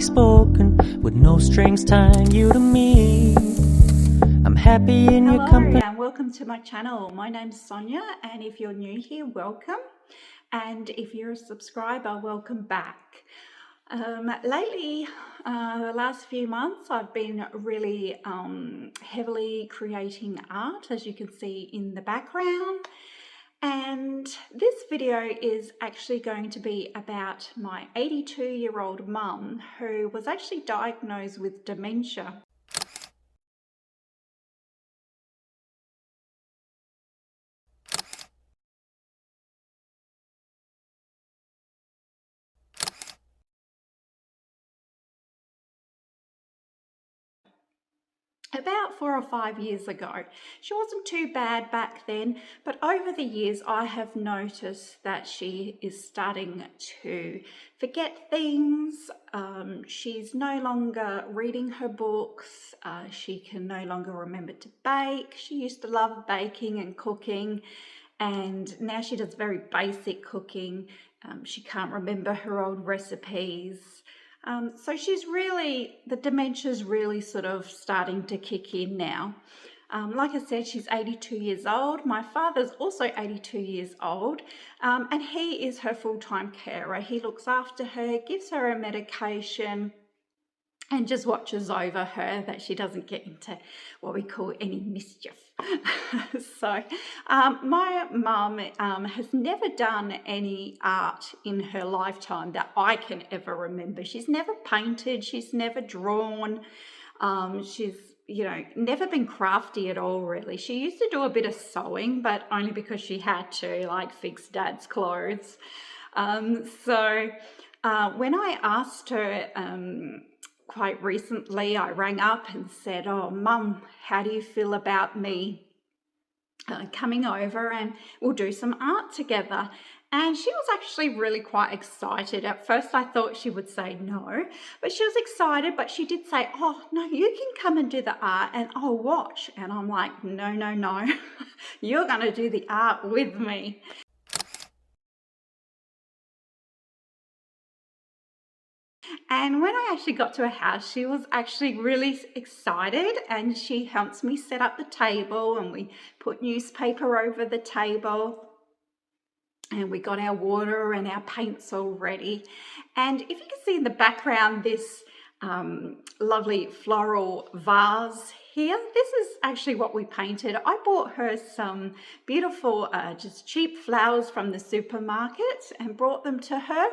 spoken, with no strings tying you to me. I'm happy in your company. Hello and welcome to my channel. My name's Sonia, and if you're new here, welcome. And if you're a subscriber, welcome back. Lately, the last few months, I've been really heavily creating art, as you can see in the background. And this video is actually going to be about my 82-year-old mum who was actually diagnosed with dementia. About 4 or 5 years ago. She wasn't too bad back then, but over the years I have noticed that she is starting to forget things. She's no longer reading her books. She can no longer remember to bake. She used to love baking and cooking, and now she does very basic cooking. She can't remember her old recipes. So the dementia's really sort of starting to kick in now. Like I said, she's 82 years old. My father's also 82 years old, and he is her full-time carer. He looks after her, gives her her medication, and just watches over her that she doesn't get into what we call any mischief. So my mum has never done any art in her lifetime that I can ever remember. She's never painted, she's never drawn, she's never been crafty at all, really. She used to do a bit of sewing, but only because she had to, like fix Dad's clothes. So when I asked her quite recently, I rang up and said, "Oh, Mum, how do you feel about me coming over and we'll do some art together?" And she was actually really quite excited. At first I thought she would say no, but she was excited. But she did say, "Oh, no, you can come and do the art and I'll watch." And I'm like, no, you're going to do the art with me. And when I actually got to her house, she was actually really excited, and she helped me set up the table, and we put newspaper over the table, and we got our water and our paints all ready. And if you can see in the background this lovely floral vase here, this is actually what we painted. I bought her some beautiful just cheap flowers from the supermarket and brought them to her.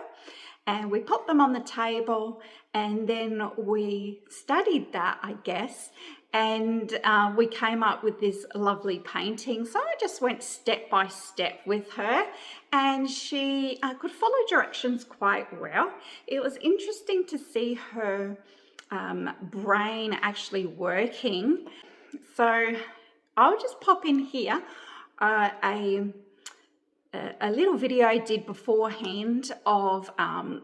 And we put them on the table, and then we studied that, I guess, and we came up with this lovely painting. So I just went step by step with her, and she could follow directions quite well. It was interesting to see her brain actually working. So I'll just pop in here a little video I did beforehand of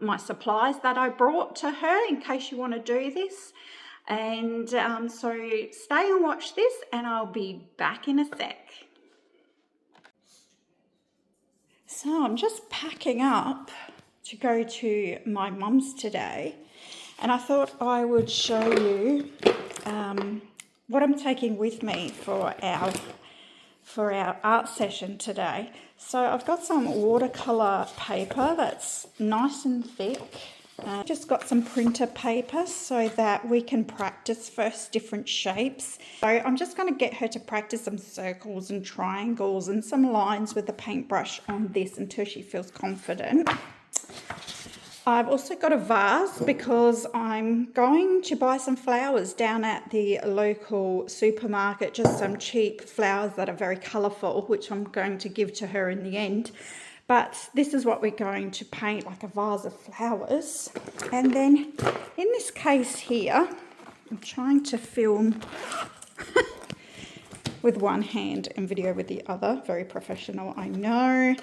my supplies that I brought to her in case you want to do this. And so stay and watch this, and I'll be back in a sec. So I'm just packing up to go to my mum's today, and I thought I would show you what I'm taking with me for our art session today. So I've got some watercolor paper that's nice and thick. Just got some printer paper so that we can practice first different shapes. So I'm just going to get her to practice some circles and triangles and some lines with the paintbrush on this until she feels confident. I've also got a vase because I'm going to buy some flowers down at the local supermarket, just some cheap flowers that are very colourful, which I'm going to give to her in the end. But this is what we're going to paint, like a vase of flowers. And then in this case here, I'm trying to film with one hand and video with the other. Very professional, I know.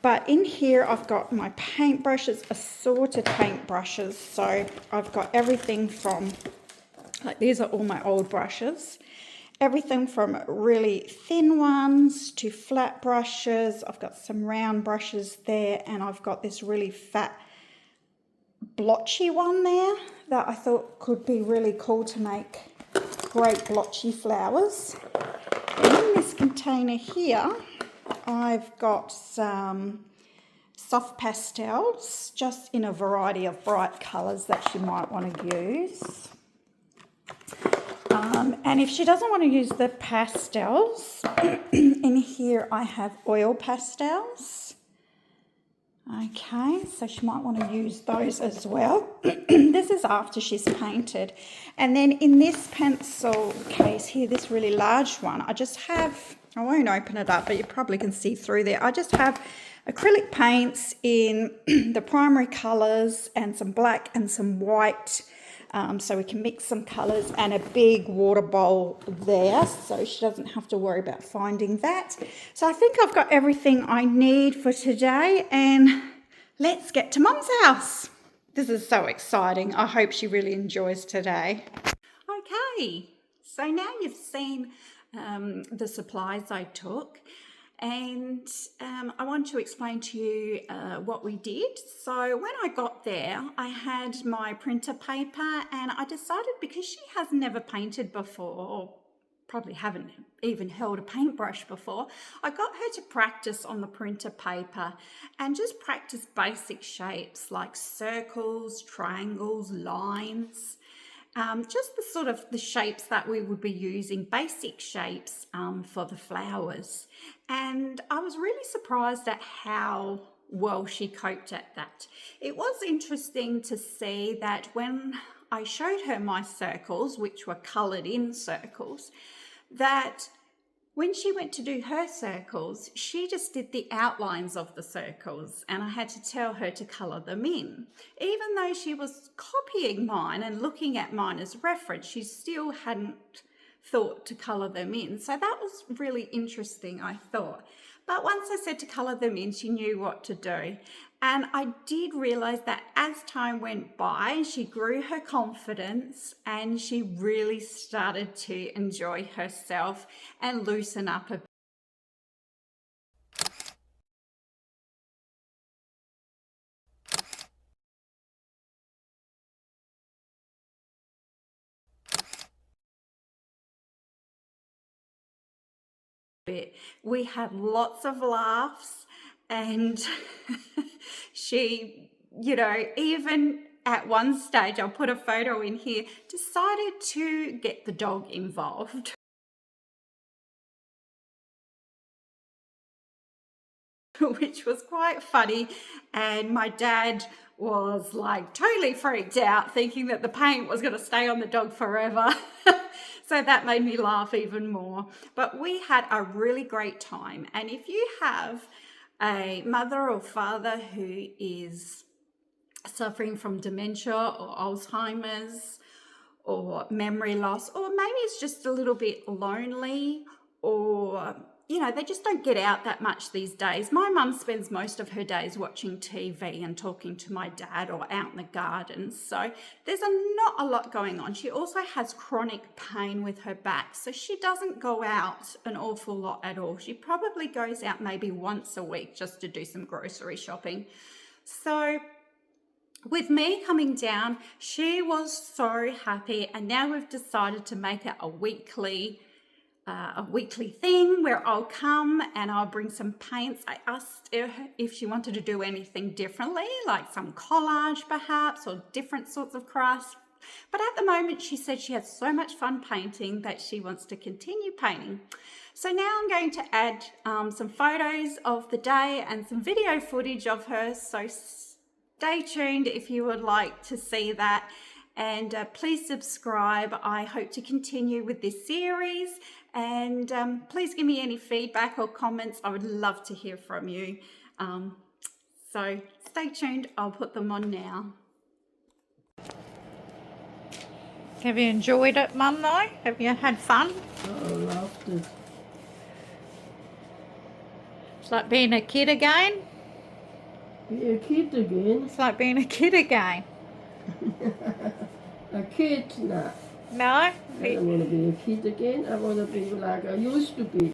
But in here I've got my paintbrushes, assorted paintbrushes. So I've got everything from, like, these are all my old brushes. Everything from really thin ones to flat brushes. I've got some round brushes there, and I've got this really fat blotchy one there that I thought could be really cool to make great blotchy flowers. And in this container here, I've got some soft pastels, just in a variety of bright colours that she might want to use. And if she doesn't want to use the pastels, in here I have oil pastels. Okay, so she might want to use those as well. This is after she's painted. And then in this pencil case here, this really large one, I just have, I won't open it up, but you probably can see through there. I just have acrylic paints in the primary colours and some black and some white, so we can mix some colours, and a big water bowl there, so she doesn't have to worry about finding that. So I think I've got everything I need for today, and let's get to Mum's house. This is so exciting. I hope she really enjoys today. Okay, so now you've seen the supplies I took, and I want to explain to you what we did. So when I got there, I had my printer paper, and I decided, because she has never painted before, or probably haven't even held a paintbrush before, I got her to practice on the printer paper and just practice basic shapes like circles, triangles, lines. Just the sort of the shapes that we would be using, basic shapes for the flowers. And I was really surprised at how well she coped at that. It was interesting to see that when I showed her my circles, which were coloured in circles, that when she went to do her circles, she just did the outlines of the circles, and I had to tell her to colour them in. Even though she was copying mine and looking at mine as reference, she still hadn't thought to colour them in. So that was really interesting, I thought. But once I said to colour them in, she knew what to do. And I did realise that as time went by, she grew her confidence, and she really started to enjoy herself and loosen up a bit. We had lots of laughs, and she, even at one stage, I'll put a photo in here, decided to get the dog involved. Which was quite funny, and my dad was like totally freaked out, thinking that the paint was going to stay on the dog forever. So that made me laugh even more. But we had a really great time, and if you have a mother or father who is suffering from dementia or Alzheimer's or memory loss, or maybe it's just a little bit lonely, or they just don't get out that much these days. My mum spends most of her days watching TV and talking to my dad, or out in the garden. So there's not a lot going on. She also has chronic pain with her back, so she doesn't go out an awful lot at all. She probably goes out maybe once a week just to do some grocery shopping. So with me coming down, she was so happy, and now we've decided to make it a weekly thing where I'll come and I'll bring some paints. I asked her if she wanted to do anything differently, like some collage perhaps, or different sorts of crafts. But at the moment, she said she has so much fun painting that she wants to continue painting. So now I'm going to add some photos of the day and some video footage of her. So stay tuned if you would like to see that. And please subscribe. I hope to continue with this series, and please give me any feedback or comments. I would love to hear from you. So stay tuned. I'll put them on now. Have you enjoyed it, Mum, though? Have you had fun? I loved it. It's like being a kid again. Be a kid again. It's like being a kid again. A kid now. No? I don't want to be a kid again. I want to be like I used to be.